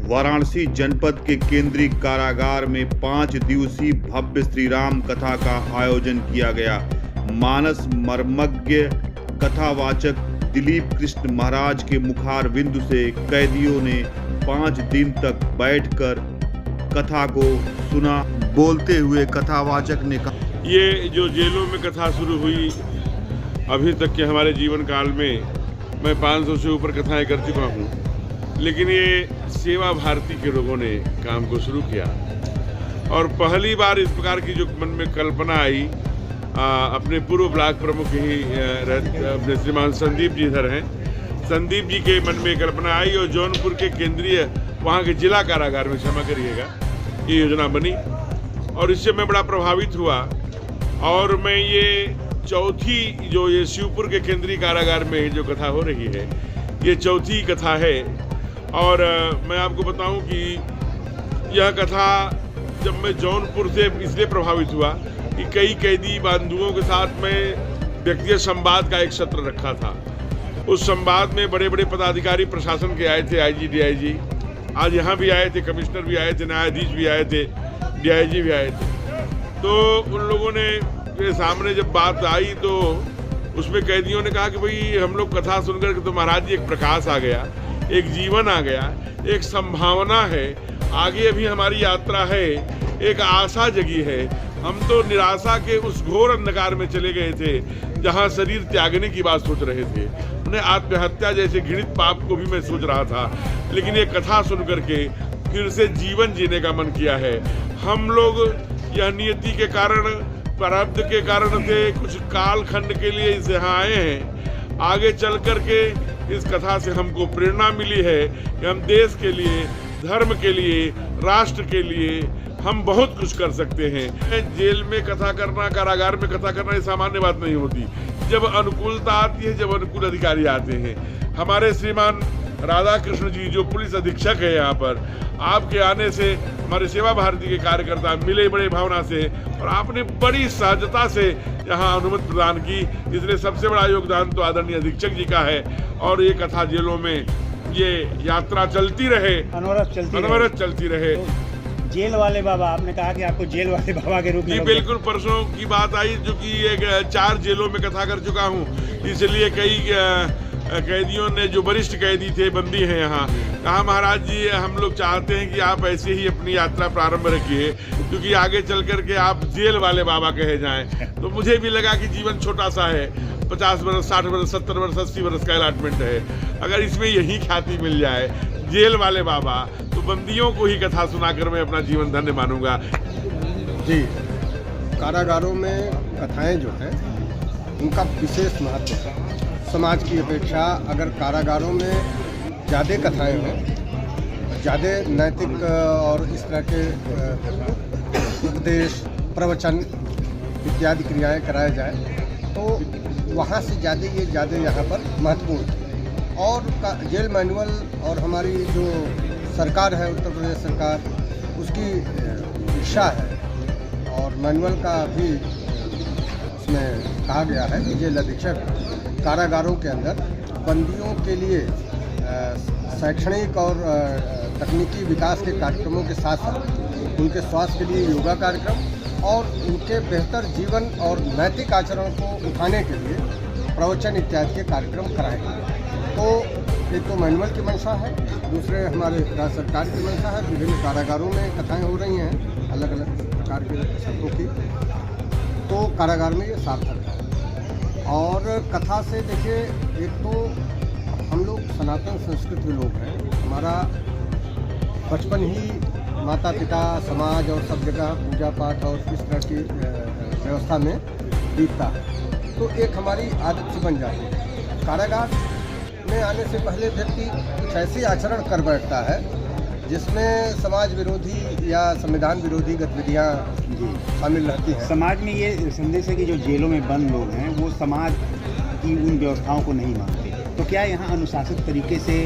वाराणसी जनपद के केंद्रीय कारागार में 5 दिवसीय भव्य श्री राम कथा का आयोजन किया गया। मानस मर्मज्ञ कथावाचक दिलीप कृष्ण महाराज के मुखार बिंदु से कैदियों ने 5 दिन तक बैठकर कथा को सुना। बोलते हुए कथावाचक ने कहा, ये जो जेलों में कथा शुरू हुई अभी तक के हमारे जीवन काल में मैं 500 से ऊपर कथाएं कर चुका हूँ, लेकिन ये सेवा भारती के लोगों ने काम को शुरू किया और पहली बार इस प्रकार की जो मन में कल्पना आई अपने पूर्व ब्लॉक प्रमुख ही अपने श्रीमान संदीप जी इधर हैं, संदीप जी के मन में कल्पना आई और जौनपुर के केंद्रीय वहाँ के जिला कारागार में, क्षमा करिएगा, ये योजना बनी और इससे मैं बड़ा प्रभावित हुआ। और मैं ये चौथी जो ये शिवपुर के केंद्रीय कारागार में जो कथा हो रही है, ये चौथी कथा है। और मैं आपको बताऊं कि यह कथा जब मैं जौनपुर से इसलिए प्रभावित हुआ कि कई कैदी बंधुओं के साथ मैं व्यक्तिगत संवाद का एक सत्र रखा था। उस संवाद में बड़े बड़े पदाधिकारी प्रशासन के आए थे, आईजी, डीआईजी, आज यहाँ भी आए थे, कमिश्नर भी आए थे, न्यायाधीश भी आए थे, डीआईजी भी आए थे। तो उन लोगों ने के सामने जब बात आई तो उसमें कैदियों ने कहा कि भाई हम लोग कथा सुनकर के तो महाराज जी एक प्रकाश आ गया, एक जीवन आ गया, एक संभावना है, आगे अभी हमारी यात्रा है, एक आशा जगी है। हम तो निराशा के उस घोर अंधकार में चले गए थे जहां शरीर त्यागने की बात सोच रहे थे, उन्हें आत्महत्या जैसे घृणित पाप को भी मैं सोच रहा था, लेकिन ये कथा सुन करके फिर से जीवन जीने का मन किया है। हम लोग यह नियति के कारण, प्रारब्ध के कारण से कुछ काल खंड के लिए इस यहाँ आए हैं। आगे चल करके इस कथा से हमको प्रेरणा मिली है कि हम देश के लिए, धर्म के लिए, राष्ट्र के लिए हम बहुत कुछ कर सकते हैं। जेल में कथा करना, कारागार में कथा करना ये सामान्य बात नहीं होती। जब अनुकूलता आती है, जब अनुकूल अधिकारी आते हैं, हमारे श्रीमान राधा कृष्ण जी जो पुलिस अधीक्षक है यहाँ पर, आपके आने से हमारे सेवा भारती के कार्यकर्ता मिले बड़े भावना से और आपने बड़ी सहजता से यहाँ अनुमति प्रदान की। इसलिए सबसे बड़ा योगदान तो आदरणीय अधीक्षक जी का है। और ये कथा जेलों में ये यात्रा चलती रहे, अनवरत चलती रहे। तो जेल वाले बाबा, आपने कहा कि आपको जेल वाले बाबा के रूप में, जी बिल्कुल, परसों की बात आई जो कि 4 जेलों में कथा कर चुका हूँ, इसलिए कई कैदियों ने, जो वरिष्ठ कैदी थे, बंदी हैं यहाँ, कहा महाराज जी हम लोग चाहते हैं कि आप ऐसे ही अपनी यात्रा प्रारंभ रखिए, क्योंकि आगे चल करके आप जेल वाले बाबा कहे जाएं। तो मुझे भी लगा कि जीवन छोटा सा है, 50 वर्ष, 60 वर्ष, 70 वर्ष, 80 वर्ष का अलॉटमेंट है, अगर इसमें यही ख्याति मिल जाए जेल वाले बाबा, तो बंदियों को ही कथा सुनाकर मैं अपना जीवन धन्य मानूंगा। जी, कारागारों में कथाएं जो हैं उनका विशेष महत्व है। समाज की अपेक्षा अगर कारागारों में ज़्यादा कथाएं हों, ज़्यादा नैतिक और इस तरह के उपदेश, प्रवचन इत्यादि क्रियाएं कराए जाए, तो वहाँ से ज़्यादा यहाँ पर महत्वपूर्ण है। और जेल मैनुअल और हमारी जो सरकार है, उत्तर प्रदेश सरकार, उसकी इच्छा है और मैनुअल का भी उसमें कहा गया है कि जेल अधीक्षक कारागारों के अंदर बंदियों के लिए शैक्षणिक और तकनीकी विकास के कार्यक्रमों के साथ साथ उनके स्वास्थ्य के लिए योगा कार्यक्रम और उनके बेहतर जीवन और नैतिक आचरण को उठाने के लिए प्रवचन इत्यादि के कार्यक्रम कराएंगे। तो एक तो मैनुअल की मंशा है, दूसरे हमारे राज्य सरकार की मंशा है। विभिन्न कारागारों में कथाएँ हो रही हैं अलग अलग प्रकार के शब्दों की, तो कारागार में ये सार्थक है। और कथा से देखिए, एक तो हम लोग सनातन संस्कृति लोग हैं, हमारा बचपन ही माता पिता, समाज और सब जगह पूजा पाठ और इस तरह की व्यवस्था में बीतता है, तो एक हमारी आदत सी बन जाती है। कारागार में आने से पहले व्यक्ति कुछ ऐसी आचरण कर बैठता है जिसमें समाज विरोधी या संविधान विरोधी गतिविधियाँ शामिल रहती हैं। समाज में ये संदेश है कि जो जेलों में बंद लोग हैं वो समाज की उन व्यवस्थाओं को नहीं मानते, तो क्या यहाँ अनुशासित तरीके से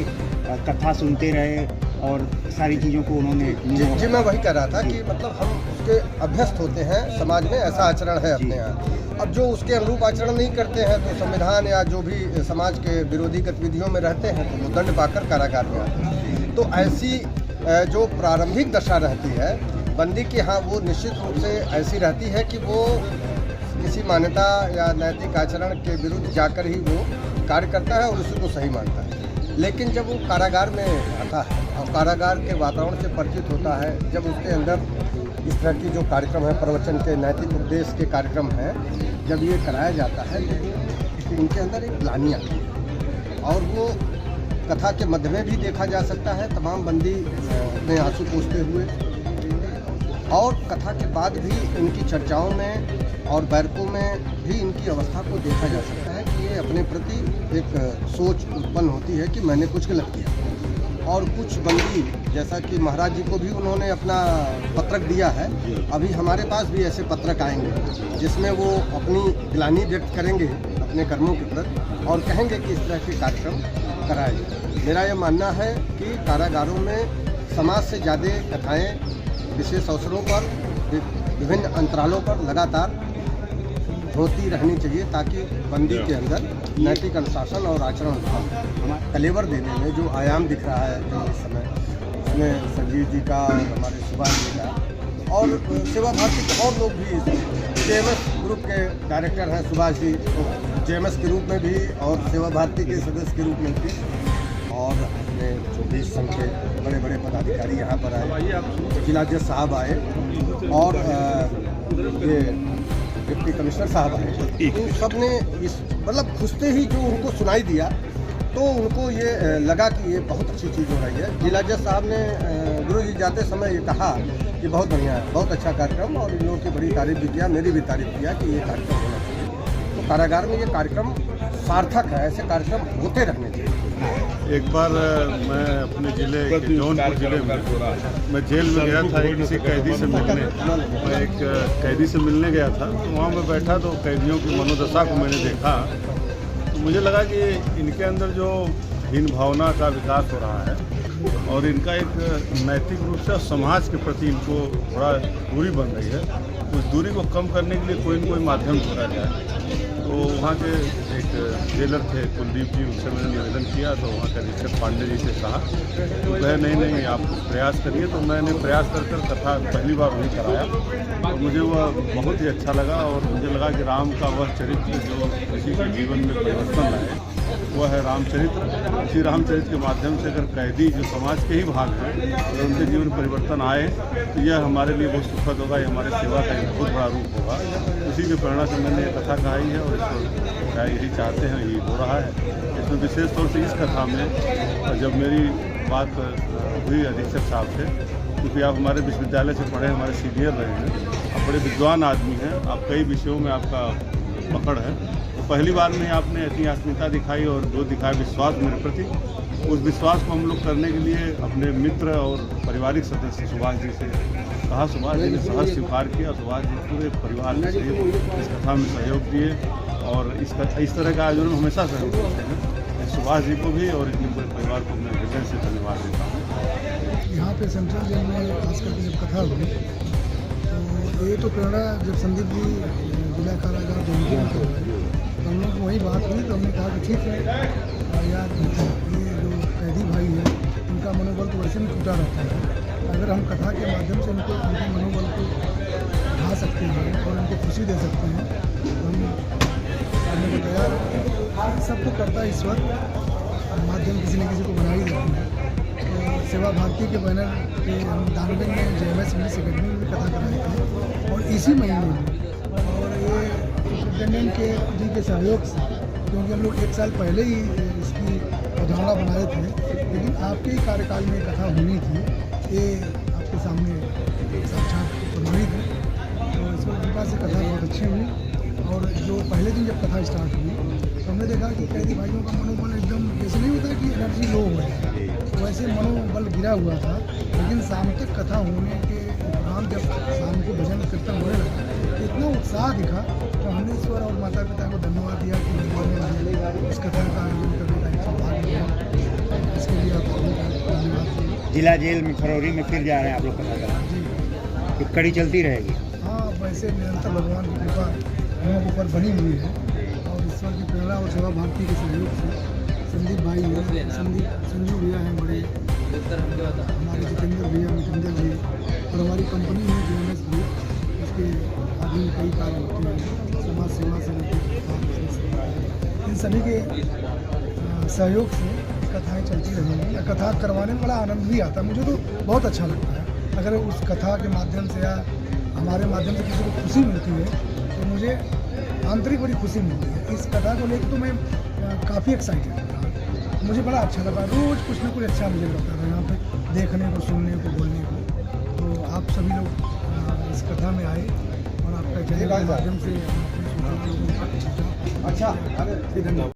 कथा सुनते रहे और सारी चीज़ों को उन्होंने जी मैं वही कह रहा था कि मतलब हम उसके अभ्यस्त होते हैं, समाज में ऐसा आचरण है अपने यहाँ। अब जो उसके अनुरूप आचरण नहीं करते हैं तो संविधान या जो भी समाज के विरोधी गतिविधियों में रहते हैं तो वो दंड पाकर कारागार में आते हैं। तो ऐसी जो प्रारंभिक दशा रहती है बंदी की, हाँ वो निश्चित रूप से ऐसी रहती है कि वो किसी मान्यता या नैतिक आचरण के विरुद्ध जाकर ही वो कार्य करता है और उसी को सही मानता है। लेकिन जब वो कारागार में आता है और कारागार के वातावरण से परिचित होता है, जब उसके अंदर इस तरह की जो कार्यक्रम है, प्रवचन के नैतिक उपदेश के कार्यक्रम हैं, जब ये कराया जाता है तो उनके अंदर एक ग्लानि आती है और वो कथा के मध्य में भी देखा जा सकता है। तमाम बंदी अपने आंसू पोंछते हुए और कथा के बाद भी इनकी चर्चाओं में और बैरकों में भी इनकी अवस्था को देखा जा सकता है कि ये अपने प्रति एक सोच उत्पन्न होती है कि मैंने कुछ गलत किया। और कुछ बंदी, जैसा कि महाराज जी को भी उन्होंने अपना पत्रक दिया है, अभी हमारे पास भी ऐसे पत्रक आएंगे जिसमें वो अपनी ग्लानि व्यक्त करेंगे अपने कर्मों के प्रति और कहेंगे कि इस तरह के कार्यक्रम कराए जाए। मेरा ये मानना है कि कारागारों में समाज से ज़्यादा कथाएँ विशेष अवसरों पर, विभिन्न अंतरालों पर लगातार होती रहनी चाहिए ताकि बंदी के अंदर नैतिक अनुशासन और आचरण कलेवर देने में जो आयाम दिख रहा है जो इस समय, उसमें संजीव जी का और हमारे सुभाष जी का और सेवा भारती के और लोग भी इसमें जेएमएस ग्रुप के डायरेक्टर हैं सुभाष जी, तो जेएमएस के रूप में भी और सेवा भारती के सदस्य के रूप में भी, और अपने जो भी संघ के बड़े बड़े पदाधिकारी यहाँ पर आए, जिलाध्यक्ष साहब आए और ये डिप्टी कमिश्नर साहब आए। इन सब ने इस मतलब घुसते ही जो उनको सुनाई दिया तो उनको ये लगा कि ये बहुत अच्छी चीज़ हो रही है। जिलाध्यक्ष साहब ने गुरु जी जाते समय ये कहा कि बहुत बढ़िया है, बहुत अच्छा कार्यक्रम, और इन लोगों की बड़ी तारीफ भी किया, मेरी भी तारीफ किया कि ये कार्यक्रम होना चाहिए। तो कारागार में ये कार्यक्रम सार्थक है, ऐसे कार्यक्रम होते रहने चाहिए। एक बार मैं अपने जिले जौनपुर जिले में मैं जेल में गया था किसी कैदी से मिलने। मैं एक कैदी से मिलने गया था, तो वहाँ मैं बैठा तो कैदियों की मनोदशा को मैंने देखा तो मुझे लगा कि इनके अंदर जो हीन भावना का विकास हो रहा है और इनका एक नैतिक रूप से समाज के प्रति इनको थोड़ा दूरी बन रही है, उस दूरी को कम करने के लिए कोई न कोई माध्यम ढूंढा जाए। तो वहाँ के एक जेलर थे कुलदीप जी, उनसे मैंने निवेदन किया तो वहाँ के अधीक्षक पांडे जी से कहा तो कहे नहीं आप कुछ प्रयास करिए। तो मैंने प्रयास कर कथा पहली बार वही कराया तो मुझे वह बहुत ही अच्छा लगा और मुझे लगा कि राम का वह चरित्र जो किसी के जीवन में परिवर्तन लाए वह है रामचरित्र। इसी रामचरित्र के माध्यम से अगर कैदी जो समाज के ही भाग हैं अगर उनके जीवन परिवर्तन आए तो यह हमारे लिए बहुत सुखद होगा, ये हमारे सेवा का एक बहुत बड़ा रूप होगा। इसी की प्रेरणा से मैंने ये कथा कही है और इसको क्या यही चाहते हैं, यही हो रहा है। इसमें विशेष तौर से इस कथा में जब मेरी बात हुई अधीक्षक साहब से, क्योंकि आप हमारे विश्वविद्यालय से पढ़े, हमारे सीनियर रहे हैं, आप बड़े विद्वान आदमी हैं, आप कई विषयों में आपका पकड़ है, तो पहली बार में आपने इतनी आत्मीयता दिखाई और जो दिखाया विश्वास मेरे प्रति, उस विश्वास को हम लोग करने के लिए अपने मित्र और पारिवारिक सदस्य सुभाष जी से कहा। सुभाष जी ने सहज स्वीकार किया। सुभाष जी पूरे परिवार ने इस कथा में सहयोग दिए और इस तरह का आयोजन हमेशा सहयोग करते हैं। सुभाष जी को भी और इनके पूरे परिवार को मैं हृदय से धन्यवाद देता हूँ। यहाँ पे सेंट्रल जेल में खास करके जब कथा हुई तो ये तो प्रेरणा जब संदीप जी जिला कारागार जौनपुर में कर रहे तो हम लोग वही बात हुई तो हमने कहा कि ठीक है यार, ये जो कैदी भाई है उनका मनोबल तो वैसे भी टूटा रहता है, अगर हम कथा के माध्यम से उनके मनोबल को बढ़ा सकते हैं और उनको खुशी दे सकते हैं तो हम करने को तैयार हैं। सबको करता है इस वक्त माध्यम किसी न किसी को बना ही देते हैं। तो सेवा भारती के बैनर पे हम दानवें में जेएमएस इंग्लिश अकेडमी में भी कथा कराए थे और इसी महीने में, और ये सुप्रिटेंडेंट के जी के सहयोग से, क्योंकि हम लोग 1 साल पहले ही इसकी अवधारणा बनाए थे, लेकिन आपके ही कार्यकाल में कथा होनी थी, ये आपके सामने साक्षात प्रमाणित है। तो ईश्वर कृपा से कथा बहुत अच्छी हुई और जो पहले दिन जब कथा स्टार्ट हुई तो हमने देखा कि कैदी भाइयों का मनोबल एकदम ऐसे नहीं होता कि एनर्जी लो हो है, वैसे मनोबल गिरा हुआ था। लेकिन शाम तक कथा होने के दौरान जब शाम को भजन कीर्तन होने लगा तो इतना उत्साह दिखा तो हमने ईश्वर और माता पिता को धन्यवाद दिया कि उन्होंने इस कथा का आयोजन करने का एक सौभाग्य दिया। इसके लिए आप धन्यवाद। जिला जेल में फरवरी में फिर जा रहे हैं आप लोग कथा कराने, ये कड़ी चलती रहेगी? हाँ, वैसे निरंतर भगवान की कृपा हम लोगों पर बनी हुई है और ईश्वर की प्रेरणा और सेवा भारती के सहयोग से संदीप भाई हैं, संजीव भैया हैं, बड़े हमारे जितेंद्र हमारी कंपनी है JMS Group, उसके अधीन कई कार्य होते हैं, समाज सेवा से लेकर इन सभी के सहयोग से कथाएं चलती रहेंगी। कथा करवाने में बड़ा आनंद भी आता है, मुझे तो बहुत अच्छा लगता है। अगर उस कथा के माध्यम से या हमारे माध्यम से किसी को खुशी मिलती है तो मुझे आंतरिक बड़ी खुशी मिलती है। इस कथा को लेकर तो मैं काफ़ी एक्साइटेड था, मुझे बड़ा अच्छा लगा। रोज़ कुछ ना कुछ अच्छा मुझे लगता था यहाँ पे देखने को, सुनने को, बोलने को। तो आप सभी लोग इस कथा में आए और आपका चैनल के माध्यम से अच्छा धन्यवाद।